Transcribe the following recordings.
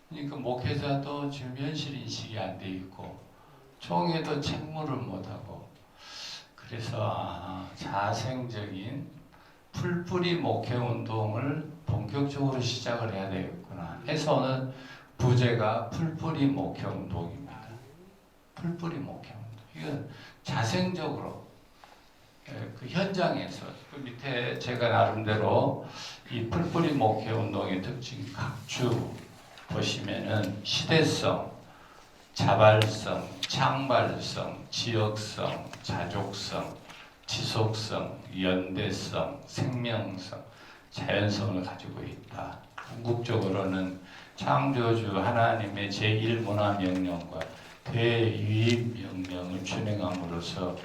그러니까 목회자도 지금 현실 인식이 안 돼 있고 총회도 책무를 못하고 그래서 자생적인 풀뿌리 목회 운동을 본격적으로 시작을 해야 되겠구나 해서 오늘 부제가 풀뿌리 목회 운동입니다. 풀뿌리 목회 운동. 이건 자생적으로 그 현장에서 그 밑에 제가 나름대로 이 풀뿌리 목회 운동의 특징 각주 보시면은 시대성, 자발성, 창발성, 지역성, 자족성, 지속성, 연대성, 생명성, 자연성을 가지고 있다. 궁극적으로는 창조주 하나님의 제1문화명령과 대유입명령을 준행함으로써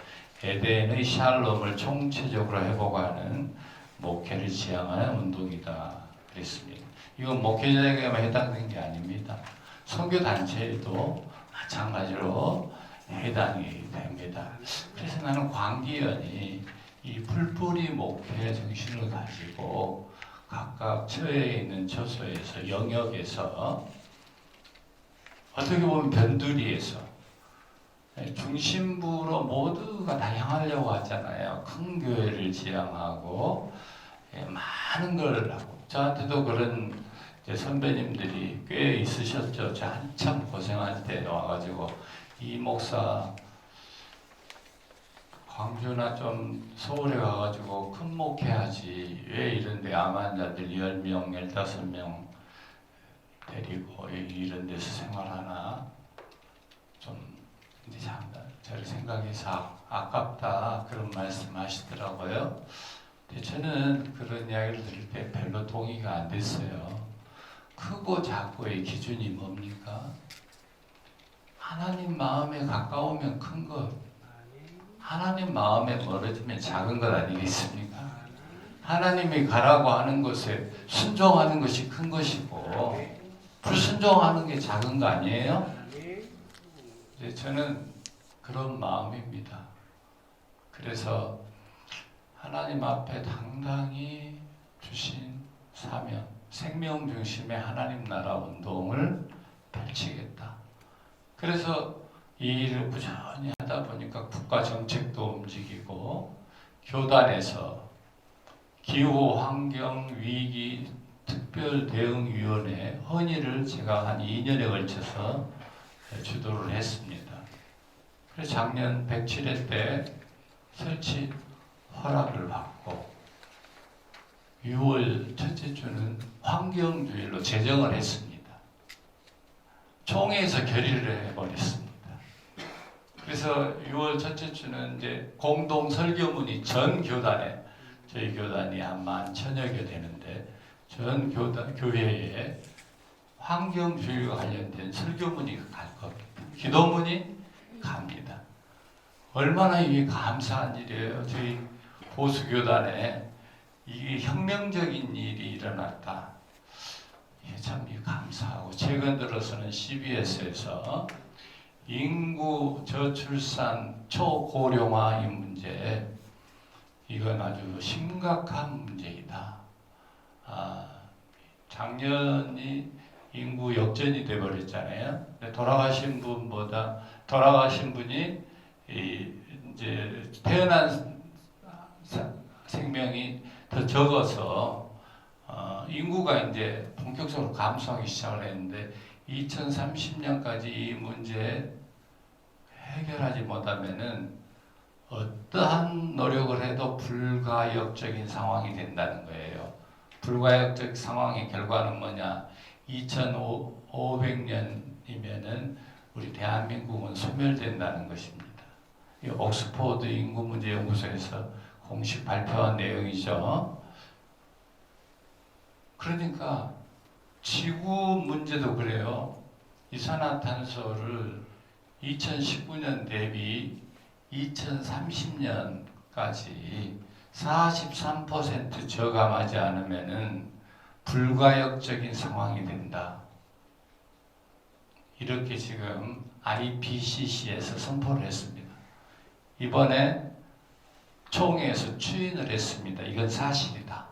에덴의 샬롬을 총체적으로 회복하는 목회를 지향하는 운동이다. 그랬습니다. 이건 목회자에게만 해당되는 게 아닙니다. 선교단체에도 마찬가지로 해당이 됩니다. 그래서 나는 광기연이 이 풀뿌리 목회 정신을 가지고 각각 처해 있는 처소에서 영역에서 어떻게 보면 변두리에서 중심부로 모두가 다 향하려고 하잖아요. 큰 교회를 지향하고 많은 걸 하고 저한테도 그런 선배님들이 꽤 있으셨죠. 저 한참 고생할 때 와가지고 이 목사 광주나 좀 서울에 가가지고 큰 목회하지 왜 이런데 암 환자들 10명, 15명 데리고 이런 데서 생활하나 좀 이제 저를 생각해서 아깝다 그런 말씀 하시더라고요. 근데 저는 그런 이야기를 들을 때 별로 동의가 안 됐어요. 크고 작고의 기준이 뭡니까? 하나님 마음에 가까우면 큰 것, 하나님 마음에 멀어지면 작은 것 아니겠습니까? 하나님이 가라고 하는 것에 순종하는 것이 큰 것이고 불순종하는 게 작은 거 아니에요? 이제 저는 그런 마음입니다. 그래서 하나님 앞에 당당히 주신 사명, 생명 중심의 하나님 나라 운동을 펼치겠다. 그래서 이 일을 부지런히 하다 보니까 국가 정책도 움직이고 교단에서 기후 환경 위기 특별 대응위원회 헌의를 제가 한 2년에 걸쳐서 주도를 했습니다. 그래서 작년 107회 때 설치 허락을 받고 6월 첫째 주는 환경주일로 제정을 했습니다. 총회에서 결의를 해버렸습니다. 그래서 6월 첫째 주는 이제 공동 설교문이 전 교단에 저희 교단이 한 11,000여 개 되는데 전 교회에 환경주의와 관련된 설교문이 갈 겁니다. 기도문이 갑니다. 얼마나 이게 감사한 일이에요. 저희 보수교단에 이게 혁명적인 일이 일어났다. 참 감사하고 최근 들어서는 CBS에서 인구 저출산 초고령화 이 문제 이건 아주 심각한 문제이다. 작년이 인구 역전이 돼버렸잖아요. 돌아가신 분이 이제 태어난 생명이 더 적어서 인구가 이제 본격적으로 감소하기 시작을 했는데 2030년까지 이 문제 해결하지 못하면은 어떠한 노력을 해도 불가역적인 상황이 된다는 거예요. 불가역적 상황의 결과는 뭐냐? 2500년이면은 우리 대한민국은 소멸된다는 것입니다. 이 옥스포드 인구문제연구소에서 공식 발표한 내용이죠. 그러니까 지구 문제도 그래요. 이산화탄소를 2019년 대비 2030년까지 43% 저감하지 않으면은 불가역적인 상황이 된다. 이렇게 지금 IPCC에서 선포를 했습니다. 이번에 총회에서 추인을 했습니다. 이건 사실이다.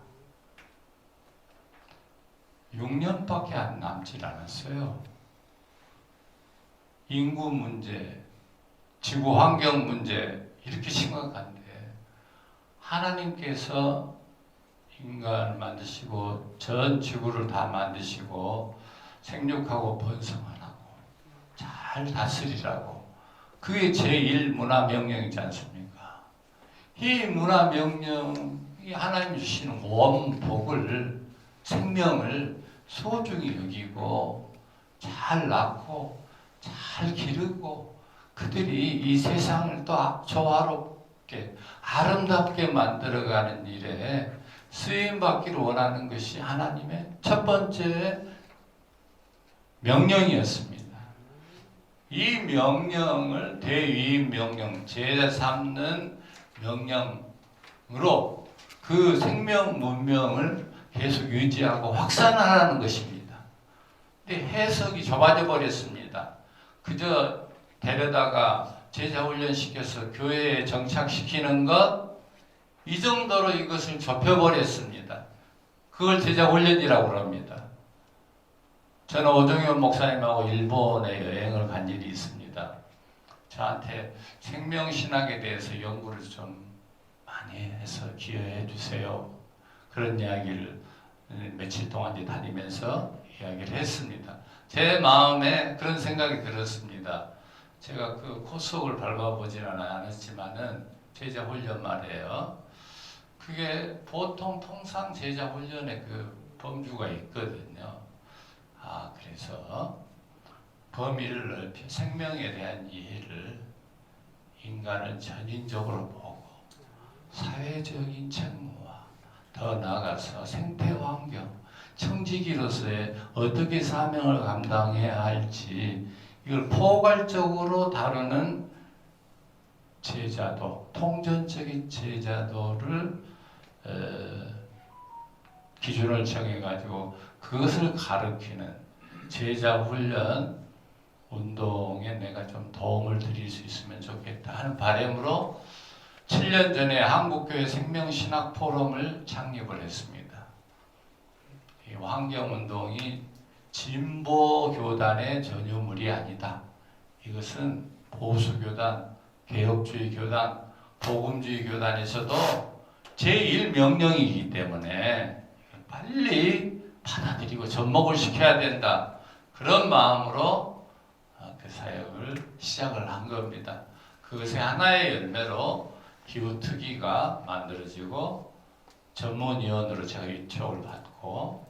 6년밖에 안 남질 않았어요. 인구 문제, 지구 환경 문제 이렇게 심각한데 하나님께서 인간을 만드시고 전 지구를 다 만드시고 생육하고 번성하라고 잘 다스리라고 그게 제1 문화명령이지 않습니까? 이 문화명령이 하나님 주시는 원복을 생명을 소중히 여기고 잘 낳고 잘 기르고 그들이 이 세상을 또 조화롭게 아름답게 만들어가는 일에 쓰임받기를 원하는 것이 하나님의 첫 번째 명령이었습니다. 이 명령을 대위임 명령, 제자 삼는 명령으로 그 생명 문명을 계속 유지하고 확산하라는 것입니다. 근데 해석이 좁아져 버렸습니다. 그저 데려다가 제자 훈련시켜서 교회에 정착시키는 것 이 정도로 이것을 좁혀버렸습니다. 그걸 제자 훈련이라고 합니다. 저는 오정현 목사님하고 일본에 여행을 간 일이 있습니다. 저한테 생명신학에 대해서 연구를 좀 많이 해서 기여해 주세요. 그런 이야기를 며칠 동안 이제 다니면서 이야기를 했습니다. 제 마음에 그런 생각이 들었습니다. 제가 그 코스옥을 밟아보지는 않았지만은 제자 훈련 말이에요. 그게 보통 통상 제자 훈련에 그 범주가 있거든요. 그래서 범위를 넓혀 생명에 대한 이해를 인간을 전인적으로 보고 사회적인 책무와 더 나아가서 생태 환경, 청지기로서의 어떻게 사명을 감당해야 할지 이걸 포괄적으로 다루는 제자도, 통전적인 제자도를 기준을 정해가지고 그것을 가르치는 제자 훈련 운동에 내가 좀 도움을 드릴 수 있으면 좋겠다 하는 바람으로 7년 전에 한국교회 생명신학 포럼을 창립을 했습니다. 이 환경운동이 진보교단의 전유물이 아니다. 이것은 보수교단, 개혁주의 교단, 복음주의 교단에서도 제1명령이기 때문에 빨리 받아들이고 접목을 시켜야 된다. 그런 마음으로 그 사역을 시작을 한 겁니다. 그것의 하나의 열매로 기후특위가 만들어지고 전문위원으로 제가 위촉을 받고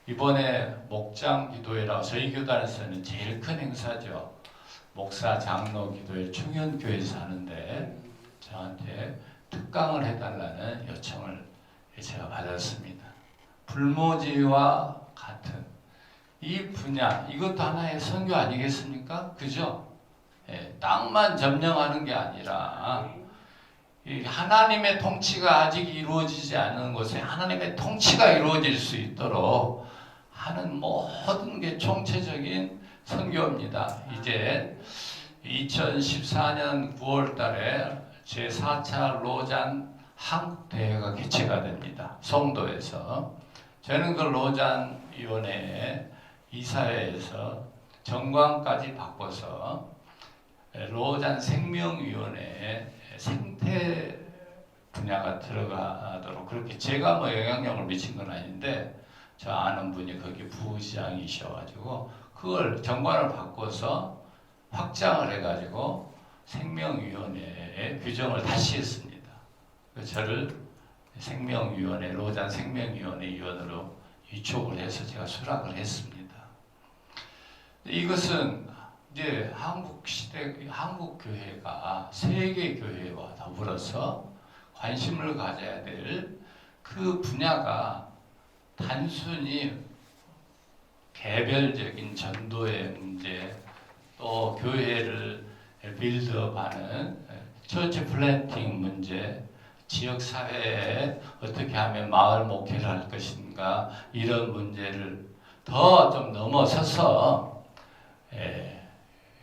이번에 목장기도회라고 저희 교단에서는 제일 큰 행사죠. 목사 장로 기도회 충현교회에서 하는데 저한테 특강을 해달라는 요청을 제가 받았습니다. 불모지와 같은 이 분야, 이것도 하나의 선교 아니겠습니까? 그죠? 땅만 점령하는 게 아니라 이 하나님의 통치가 아직 이루어지지 않은 곳에 하나님의 통치가 이루어질 수 있도록 하는 모든 게 총체적인 선교입니다. 이제 2014년 9월 달에 제4차 로잔 한국대회가 개최가 됩니다. 송도에서. 저는 그 로잔 위원회에 이사회에서 정관까지 바꿔서 로잔 생명위원회에 생태 분야가 들어가도록 그렇게 제가 뭐 영향력을 미친 건 아닌데 저 아는 분이 거기 부시장이셔가지고 그걸 정관을 바꿔서 확장을 해가지고 생명위원회의 규정을 다시 했습니다. 저를 생명위원회, 로잔 생명위원회 위원으로 위촉을 해서 제가 수락을 했습니다. 이것은 이제 한국 교회가 세계 교회와 더불어서 관심을 가져야 될 그 분야가 단순히 개별적인 전도의 문제, 또 교회를 빌드업하는 처치 플랜팅 문제, 지역사회에 어떻게 하면 마을 목회를 할 것인가 이런 문제를 더 좀 넘어서서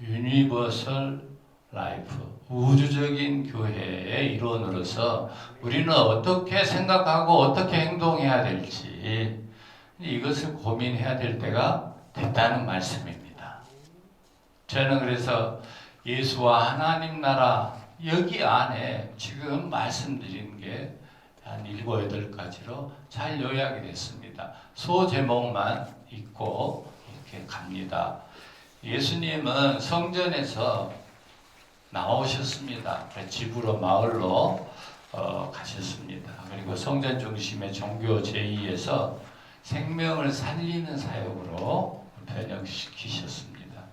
유니버설 라이프, 우주적인 교회의 일원으로서 우리는 어떻게 생각하고 어떻게 행동해야 될지 이것을 고민해야 될 때가 됐다는 말씀입니다. 저는 그래서 예수와 하나님 나라 여기 안에 지금 말씀드린 게 한 7, 8가지로 잘 요약이 됐습니다. 소제목만 있고 이렇게 갑니다. 예수님은 성전에서 나오셨습니다. 집으로 마을로 가셨습니다. 그리고 성전 중심의 종교 제2에서 생명을 살리는 사역으로 변형시키셨습니다.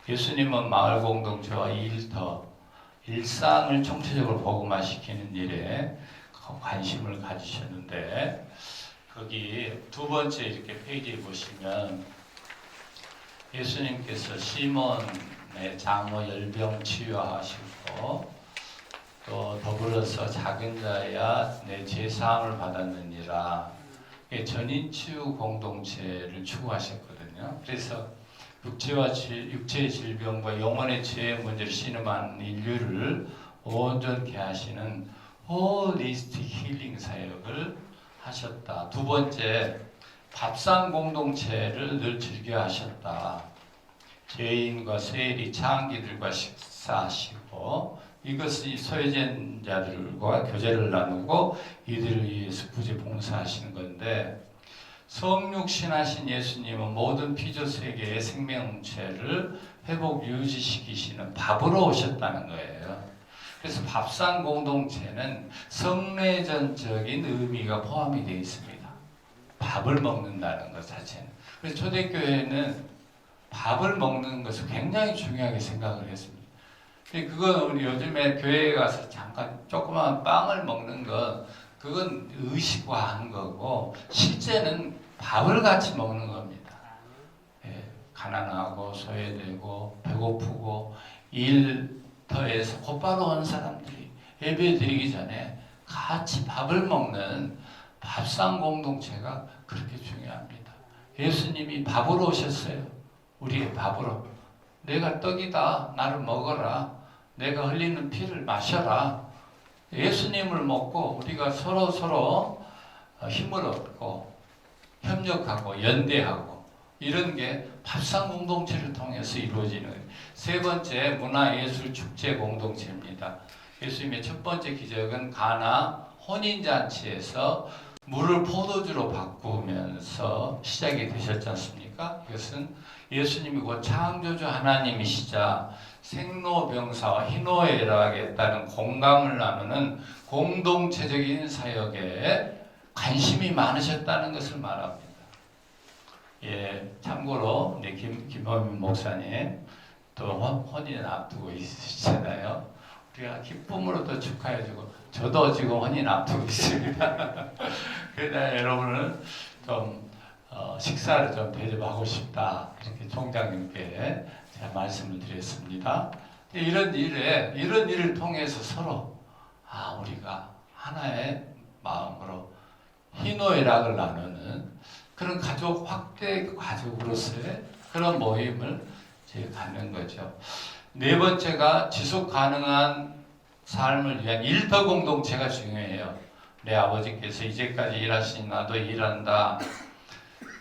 예수님은 마을 공동체와 일상을 총체적으로 복음화시키는 일에 관심을 가지셨는데 거기 두 번째 이렇게 페이지에 보시면 예수님께서 시몬의 장어 열병 치유하시고 또 더불어서 작은 자야 내 제사함을 받았느니라 전인치유 공동체를 추구하셨거든요. 그래서 육체의 질병과 영혼의 죄의 문제를 신음하는 인류를 온전케 하시는 홀리스틱 힐링 사역을 하셨다. 두 번째, 밥상 공동체를 늘 즐겨 하셨다. 죄인과 세리, 창기들과 식사하시고 이것이 소외된 자들과 교제를 나누고 이들을 위해서 굳이 봉사하시는 건데 성육신하신 예수님은 모든 피조 세계의 생명체를 회복 유지시키시는 밥으로 오셨다는 거예요. 그래서 밥상 공동체는 성례전적인 의미가 포함이 되어 있습니다. 밥을 먹는다는 것 자체는. 그래서 초대교회는 밥을 먹는 것을 굉장히 중요하게 생각을 했습니다. 그건 우리 요즘에 교회에 가서 잠깐 조그만 빵을 먹는 것 그건 의식화한 거고 실제는 밥을 같이 먹는 겁니다. 가난하고 소외되고 배고프고 일터에서 곧바로 온 사람들이 예배 드리기 전에 같이 밥을 먹는 밥상 공동체가 그렇게 중요합니다. 예수님이 밥으로 오셨어요. 우리의 밥으로. 내가 떡이다. 나를 먹어라. 내가 흘리는 피를 마셔라. 예수님을 먹고 우리가 서로 힘을 얻고 협력하고 연대하고 이런 게 밥상 공동체를 통해서 이루어지는 거예요. 세 번째 문화예술축제 공동체입니다. 예수님의 첫 번째 기적은 가나 혼인잔치에서 물을 포도주로 바꾸면서 시작이 되셨지 않습니까? 이것은 예수님이 곧 창조주 하나님이시자 생로병사와 희노애락에 따른 공감을 나누는 공동체적인 사역에 관심이 많으셨다는 것을 말합니다. 참고로 김호민 목사님 또 혼인 앞두고 있으시잖아요. 우리가 기쁨으로도 축하해주고 저도 지금 혼인 앞두고 있습니다. 그러나 여러분은 좀 식사를 좀 대접하고 싶다 이렇게 총장님께 제가 말씀을 드렸습니다. 이런 일을 통해서 서로 우리가 하나의 마음으로 희노애락을 나누는 그런 가족 확대 가족으로서의 그런 모임을 갖는 거죠. 네 번째가 지속 가능한 삶을 위한 일터 공동체가 중요해요. 내 아버지께서 이제까지 일하신 나도 일한다.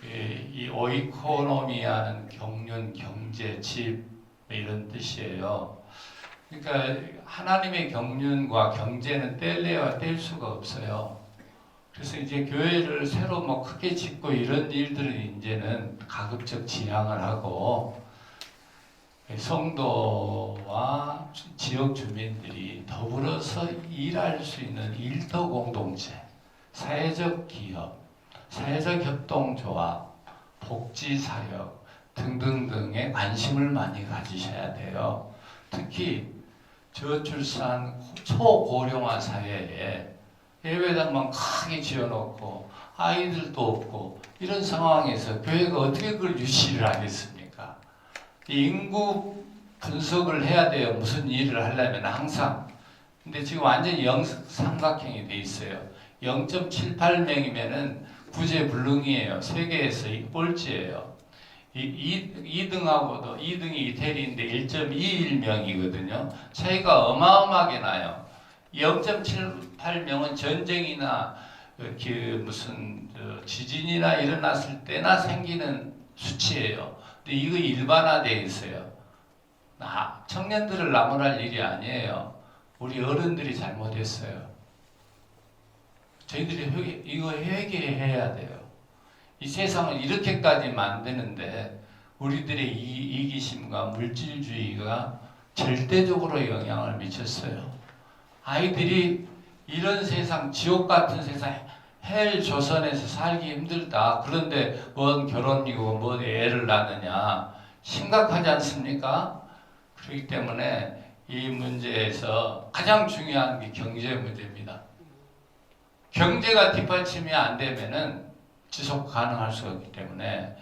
이 오이코노미아는 경륜, 경제, 집 이런 뜻이에요. 그러니까 하나님의 경륜과 경제는 뗄래야 뗄 수가 없어요. 그래서 이제 교회를 새로 크게 짓고 이런 일들은 이제는 가급적 지양을 하고 성도와 지역 주민들이 더불어서 일할 수 있는 일터 공동체, 사회적 기업, 사회적 협동조합, 복지사역 등등등에 관심을 많이 가지셔야 돼요. 특히 저출산 초고령화 사회에 예배당만 크게 지어놓고 아이들도 없고 이런 상황에서 교회가 어떻게 그걸 유지를 하겠습니까? 인구 분석을 해야 돼요. 무슨 일을 하려면 항상. 근데 지금 완전히 영삼각형이 돼 있어요. 0.78명이면은 구제불능이에요. 세계에서 꼴찌예요. 2등하고도 2등이 이태리인데 1.21명이거든요. 차이가 어마어마하게 나요. 0.78명은 전쟁이나 무슨 지진이나 일어났을 때나 생기는 수치예요. 근데 이거 일반화되어 있어요. 청년들을 나무랄 일이 아니에요. 우리 어른들이 잘못했어요. 저희들이 이거 회개해야 돼요. 이 세상을 이렇게까지 만드는데 우리들의 이기심과 물질주의가 절대적으로 영향을 미쳤어요. 아이들이 이런 세상, 지옥 같은 세상, 헬 조선에서 살기 힘들다. 그런데 뭔 결혼이고 뭔 애를 낳느냐. 심각하지 않습니까? 그렇기 때문에 이 문제에서 가장 중요한 게 경제 문제입니다. 경제가 뒷받침이 안 되면은 지속 가능할 수가 없기 때문에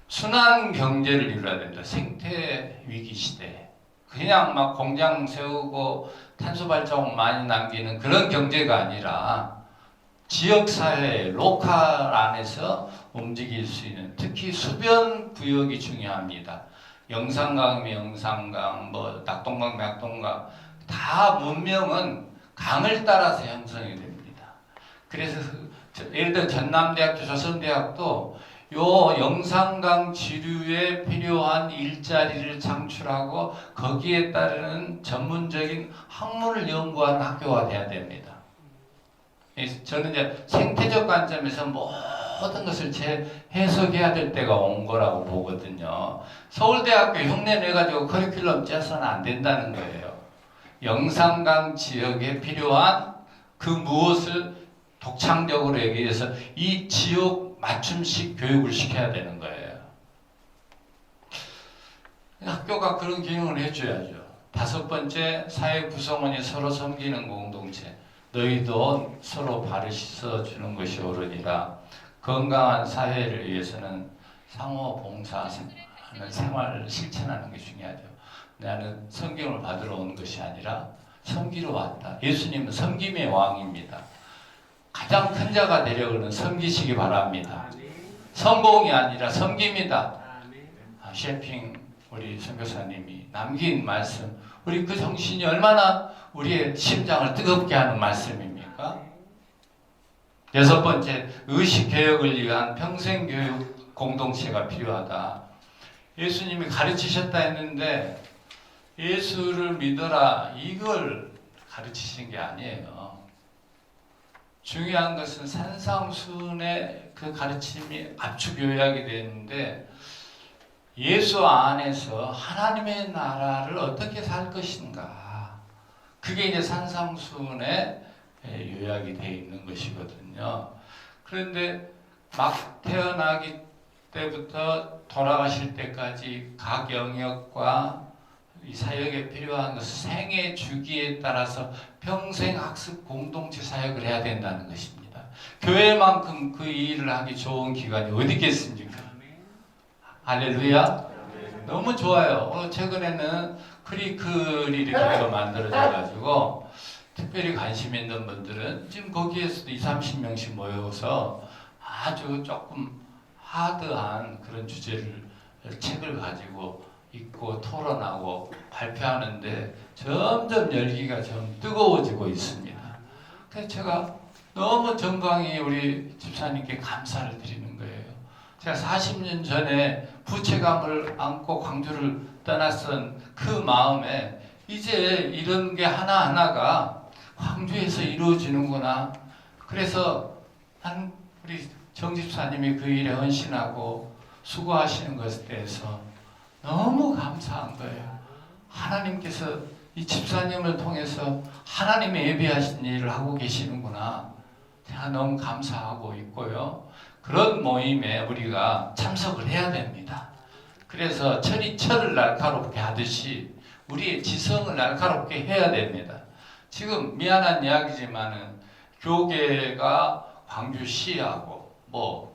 순환 경제를 이루어야 됩니다. 생태 위기 시대. 그냥 막 공장 세우고 탄소 발자국 많이 남기는 그런 경제가 아니라 지역사회, 로컬 안에서 움직일 수 있는, 특히 수변 구역이 중요합니다. 영산강이면 영산강, 낙동강, 낙동강, 다 문명은 강을 따라서 형성이 됩니다. 그래서 예를 들어 전남대학교, 조선대학도 요 영산강 지류에 필요한 일자리를 창출하고 거기에 따르는 전문적인 학문을 연구하는 학교가 돼야 됩니다. 저는 이제 생태적 관점에서 모든 것을 재해석해야 될 때가 온 거라고 보거든요. 서울대학교 흉내 내가지고 커리큘럼 짜서는 안 된다는 거예요. 영산강 지역에 필요한 그 무엇을 독창적으로 얘기해서 이 지역 맞춤식 교육을 시켜야 되는 거예요. 학교가 그런 기능을 해줘야죠. 5번째, 사회 구성원이 서로 섬기는 공동체. 너희도 서로 발을 씻어주는 것이 옳으니라. 건강한 사회를 위해서는 상호 봉사하는 생활을 실천하는 게 중요하죠. 나는 섬김을 받으러 온 것이 아니라 섬기러 왔다. 예수님은 섬김의 왕입니다. 가장 큰 자가 되려고는 섬기시기 바랍니다. 성공이 아니라 섬김이다. 셰핑 우리 선교사님이 남긴 말씀, 우리 그 정신이 얼마나 우리의 심장을 뜨겁게 하는 말씀입니까? 6번째, 의식개혁을 위한 평생교육 공동체가 필요하다. 예수님이 가르치셨다 했는데 예수를 믿어라 이걸 가르치신 게 아니에요. 중요한 것은 산상수훈의 그 가르침이 압축요약이 되는데 예수 안에서 하나님의 나라를 어떻게 살 것인가, 그게 이제 산상수훈에 요약이 되어 있는 것이거든요. 그런데 막 태어나기 때부터 돌아가실 때까지 각 영역과 이 사역에 필요한 것을 생애 주기에 따라서 평생 학습 공동체 사역을 해야 된다는 것입니다. 교회만큼 그 일을 하기 좋은 기관이 어디 있겠습니까? 할렐루야. 너무 좋아요. 최근에는 크리클이 이렇게 만들어져가지고 특별히 관심 있는 분들은 지금 거기에서도 20-30명씩 모여서 아주 조금 하드한 그런 주제를 책을 가지고 읽고 토론하고 발표하는데 점점 열기가 좀 뜨거워지고 있습니다. 그래서 제가 너무 정광이 우리 집사님께 감사를 드리는 거예요. 제가 40년 전에 부채감을 안고 광주를 떠났던 그 마음에 이제 이런 게 하나하나가 광주에서 이루어지는구나. 그래서 우리 정 집사님이 그 일에 헌신하고 수고하시는 것에 대해서 너무 감사한 거예요. 하나님께서 이 집사님을 통해서 하나님의 예비하신 일을 하고 계시는구나. 제가 너무 감사하고 있고요. 그런 모임에 우리가 참석을 해야 됩니다. 그래서 철이 철을 날카롭게 하듯이 우리의 지성을 날카롭게 해야 됩니다. 지금 미안한 이야기지만은 교계가 광주시하고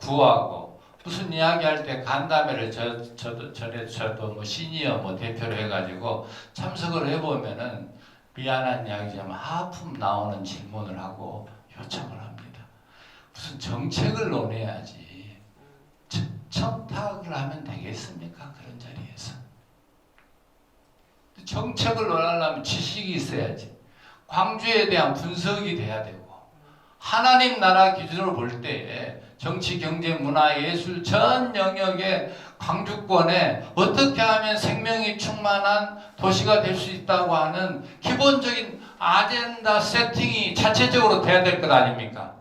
구하고 무슨 이야기할 때 간담회를 저도 뭐 시니어 대표로 해가지고 참석을 해보면은 미안한 이야기지만 하품 나오는 질문을 하고 요청을 합니다. 무슨 정책을 논해야지 청탁을 하면 되겠습니까? 그런 자리에서 정책을 논하려면 지식이 있어야지, 광주에 대한 분석이 돼야 되고 하나님 나라 기준으로 볼 때 정치, 경제, 문화, 예술 전 영역의 강주권에 어떻게 하면 생명이 충만한 도시가 될 수 있다고 하는 기본적인 아젠다 세팅이 자체적으로 돼야 될 것 아닙니까?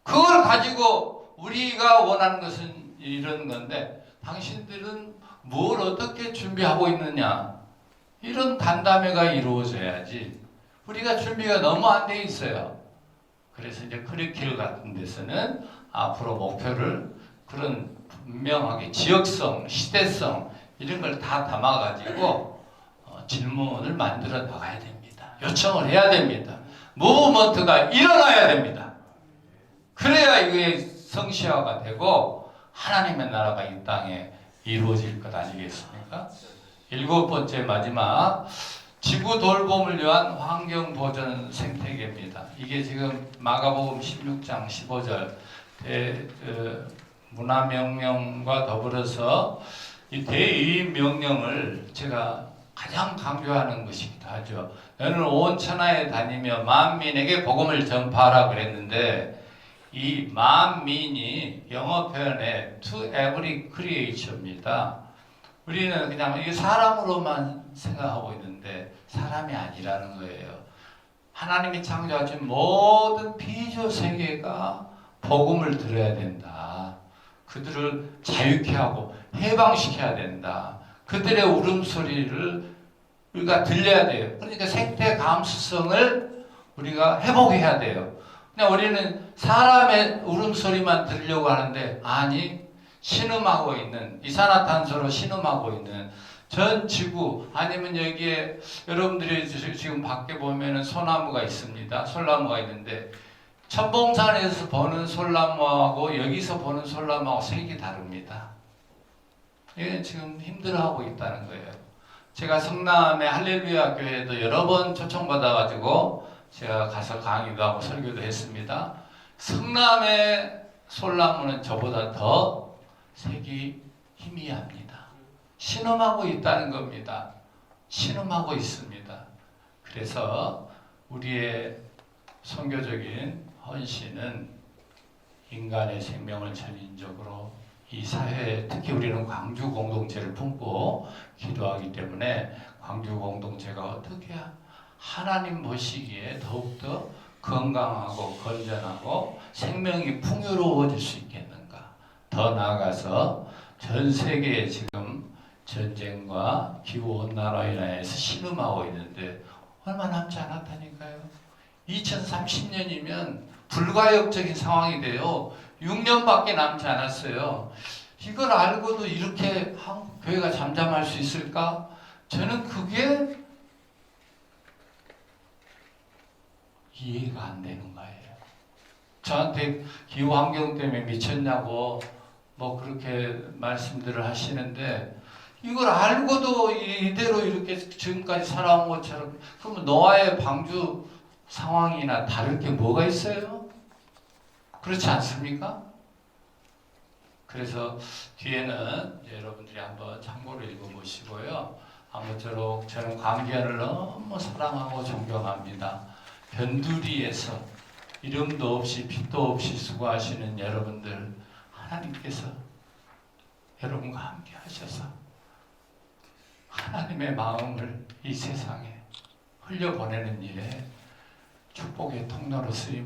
그걸 가지고 우리가 원하는 것은 이런 건데 당신들은 뭘 어떻게 준비하고 있느냐, 이런 간담회가 이루어져야지. 우리가 준비가 너무 안 돼 있어요. 그래서 이제 커리큘 같은 데서는 앞으로 목표를 그런 분명하게 지역성, 시대성 이런 걸 다 담아가지고 질문을 만들어 나가야 됩니다. 요청을 해야 됩니다. 무브먼트가 일어나야 됩니다. 그래야 이게 성시화가 되고 하나님의 나라가 이 땅에 이루어질 것 아니겠습니까? 7번째 마지막, 지구 돌봄을 위한 환경 보전 생태계입니다. 이게 지금 마가복음 16장 15절 문화명령과 더불어서 이 대의인 명령을 제가 가장 강조하는 것이기도 하죠. 너는 온 천하에 다니며 만민에게 복음을 전파하라 그랬는데, 이 만민이 영어 표현에 to every creature입니다. 우리는 그냥 이게 사람으로만 생각하고 있는데 사람이 아니라는 거예요. 하나님이 창조하신 모든 피조 세계가 복음을 들어야 된다. 그들을 자유케 하고 해방시켜야 된다. 그들의 울음소리를 우리가 들려야 돼요. 그러니까 생태 감수성을 우리가 회복해야 돼요. 그냥 우리는 사람의 울음소리만 들으려고 하는데, 아니, 신음하고 있는, 이산화탄소로 신음하고 있는 전 지구, 아니면 여기에 여러분들이 지금 밖에 보면은 소나무가 있습니다. 솔나무가 있는데 천봉산에서 보는 솔나무하고 여기서 보는 솔나무하고 색이 다릅니다. 이게 지금 힘들어하고 있다는 거예요. 제가 성남의 할렐루야 교회에도 여러 번 초청받아가지고 제가 가서 강의도 하고 설교도 했습니다. 성남의 솔나무는 저보다 더 색이 희미합니다. 신음하고 있다는 겁니다. 신음하고 있습니다. 그래서 우리의 선교적인 헌신은 인간의 생명을 전인적으로 이 사회에, 특히 우리는 광주 공동체를 품고 기도하기 때문에 광주 공동체가 어떻게 하나님 보시기에 더욱더 건강하고 건전하고 생명이 풍요로워질 수 있겠는가. 더 나아가서 전 세계에 지금 전쟁과 기후온난화로 인해서 신음하고 있는데 얼마 남지 않았다니까요. 2030년이면 불가역적인 상황이 돼요. 6년밖에 남지 않았어요. 이걸 알고도 이렇게 한국 교회가 잠잠할 수 있을까? 저는 그게 이해가 안 되는 거예요. 저한테 기후환경 때문에 미쳤냐고 뭐 그렇게 말씀들을 하시는데, 이걸 알고도 이대로 이렇게 지금까지 살아온 것처럼, 그러면 노아의 방주 상황이나 다를 게 뭐가 있어요? 그렇지 않습니까? 그래서 뒤에는 여러분들이 한번 참고로 읽어보시고요. 아무쪼록 저는 광기현을 너무 사랑하고 존경합니다. 변두리에서 이름도 없이 빛도 없이 수고하시는 여러분들, 하나님께서 여러분과 함께 하셔서 하나님의 마음을 이 세상에 흘려보내는 일에 축복의 통로로 쓰임